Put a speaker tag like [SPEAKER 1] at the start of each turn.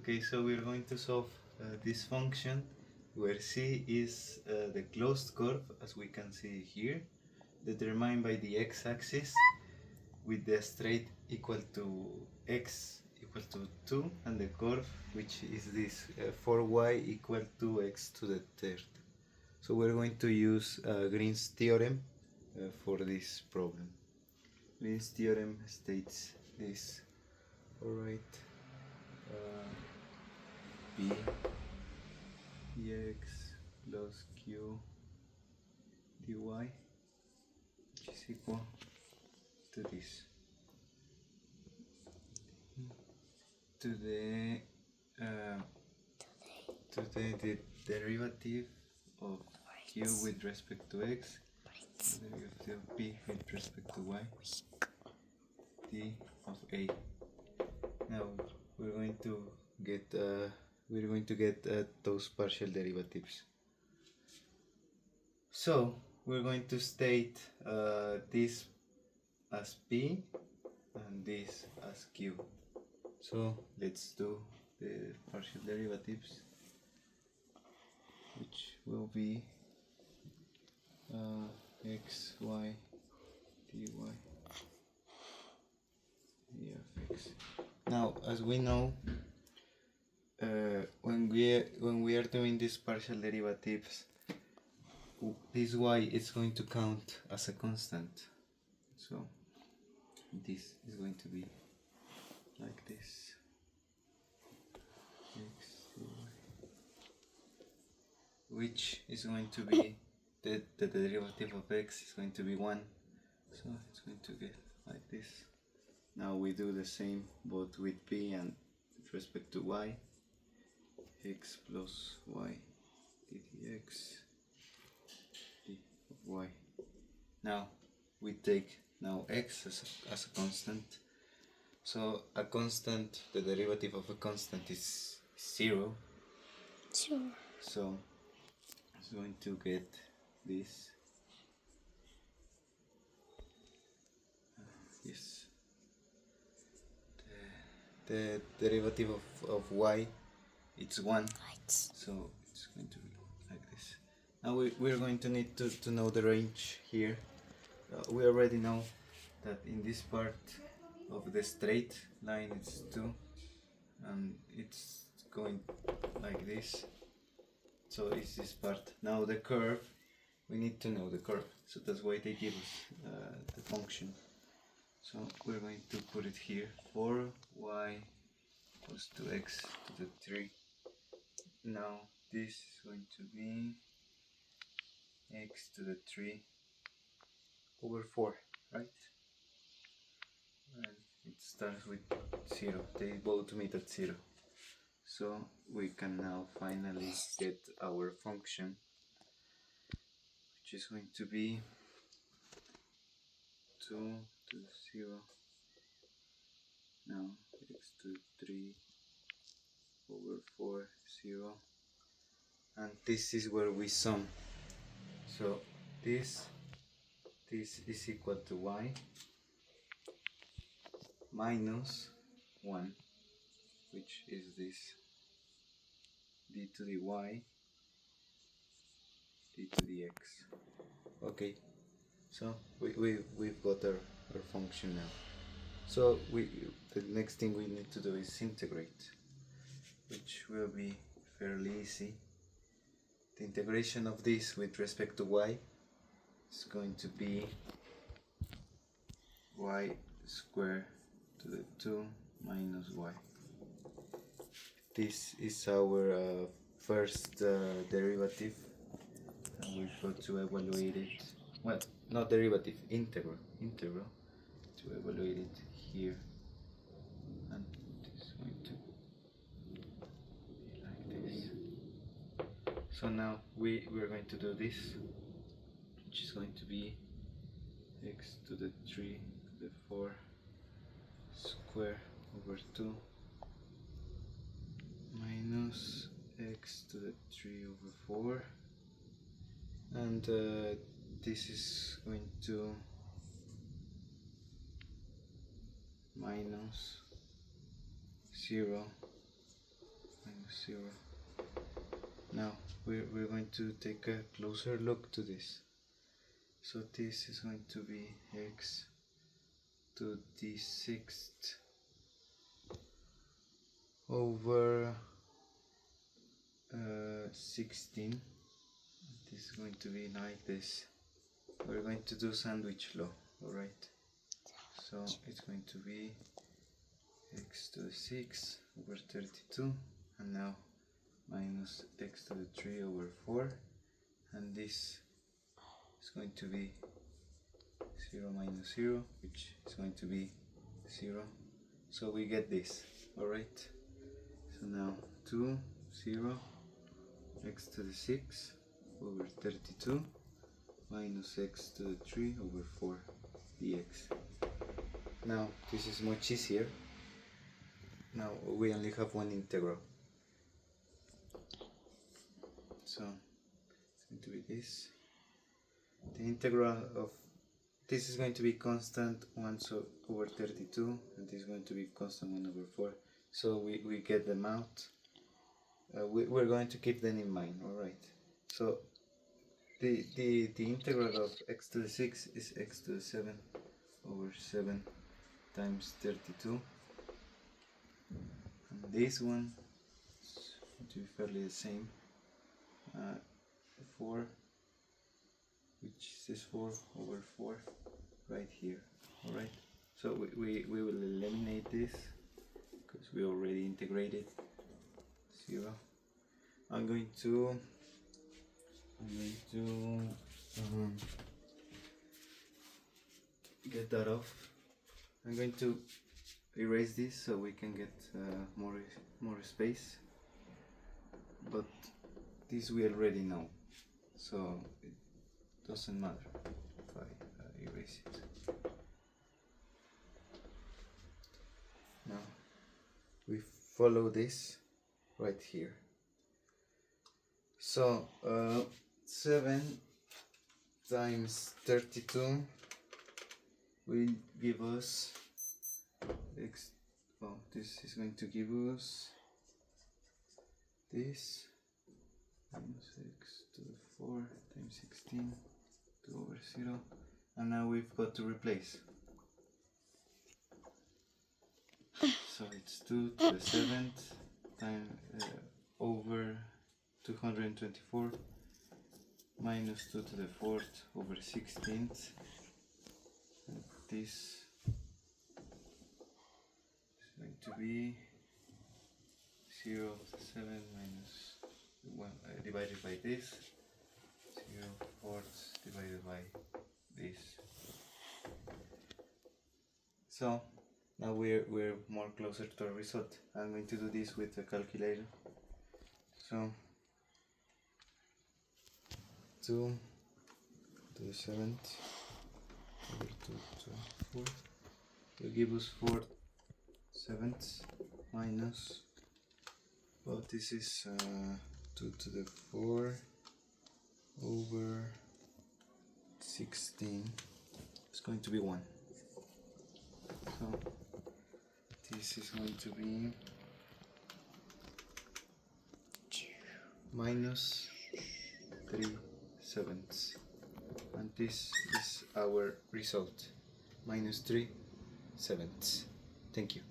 [SPEAKER 1] Okay, so we're going to solve this function where c is the closed curve, as we can see here, determined by the x-axis with the straight equal to x equal to 2 and the curve, which is this 4y equal to x to the third. So we're going to use Green's theorem for this problem. Green's theorem states this. Alright, b dx plus q dy, which is equal to this, to the derivative of q with respect to x, the derivative of b with respect to y, d of a. Now we're going to get those partial derivatives. So we're going to state this as p and this as q. So let's do the partial derivatives, which will be x, y, dy, d of x. Now, as we know, when we are doing these partial derivatives, this y is going to count as a constant. So this is going to be like this. X, dy, which is going to be the derivative of x is going to be 1. So it's going to get like this. Now we do the same both with p and with respect to y. X plus y dx d of y. Now we take x as a constant. So a constant, the derivative of a constant is 0.
[SPEAKER 2] Sure.
[SPEAKER 1] So it's going to get this. Yes. The derivative of y, it's 1. So it's going to be like this. Now we're going to need to know the range here. We already know that in this part of the straight line it's 2 and it's going like this. So it's this part. Now the curve, we need to know the curve. So that's why they give us the function. So we're going to put it here. 4y equals to x to the 3. Now this is going to be x to the 3 over 4, right? And it starts with 0. They both meet at 0. So we can now finally get our function, which is going to be 2 to 0. Now x to 3 over 4, 0. And this is where we sum. So this is equal to y minus 1, which is this d to the y, d to the x. Okay, so we've got our function now. So the next thing we need to do is integrate, which will be fairly easy. The integration of this with respect to y is going to be y squared to the 2 minus y. This is our first derivative, and we've got to evaluate it. Well, not derivative, integral to evaluate it here. And it's going to be like this. So now we're going to do this, which is going to be x to the 3 to the 4 square over 2 minus x to the 3 over 4, and this is going to minus 0 minus 0. Now we're going to take a closer look to this. So this is going to be x to the sixth over 16. This is going to be like this. We're going to do sandwich law, alright? So it's going to be x to the 6 over 32, and now minus x to the 3 over 4, and this is going to be 0 minus 0, which is going to be 0. So we get this, alright? So now 2, 0, x to the 6 over 32 minus x to the 3 over 4 dx. Now this is much easier. Now we only have one integral. So it's going to be this. The integral of this is going to be constant 1 over 32, and this is going to be constant 1 over 4. So we get them out. We're going to keep them in mind, alright? So the integral of x to the 6 is x to the 7 over 7 times 32. And this one is going to be fairly the same. 4, which is 4 over 4 right here, alright? So we will eliminate this because we already integrated 0. I'm going to get that off. I'm going to erase this so we can get more space, but this we already know, so it doesn't matter if I erase it. Now we follow this right here. So 7 times 32 will give us x. Oh, this is going to give us this minus x to the 4 times 16 2 over 0, and now we've got to replace. So it's 2 to the 7th time over 224 minus 2 to the 4th over 16th, and this is going to be 0 to 7 minus 1 divided by this, 0 fourths divided by this. So now we're more closer to our result. I'm going to do this with a calculator. So 2 to the 7th over 2 to 4 will give us 4 sevenths minus, well, this is 2 to the 4 over 16. It's going to be 1. So this is going to be minus 3/7, and this is our result, minus 3/7. Thank you.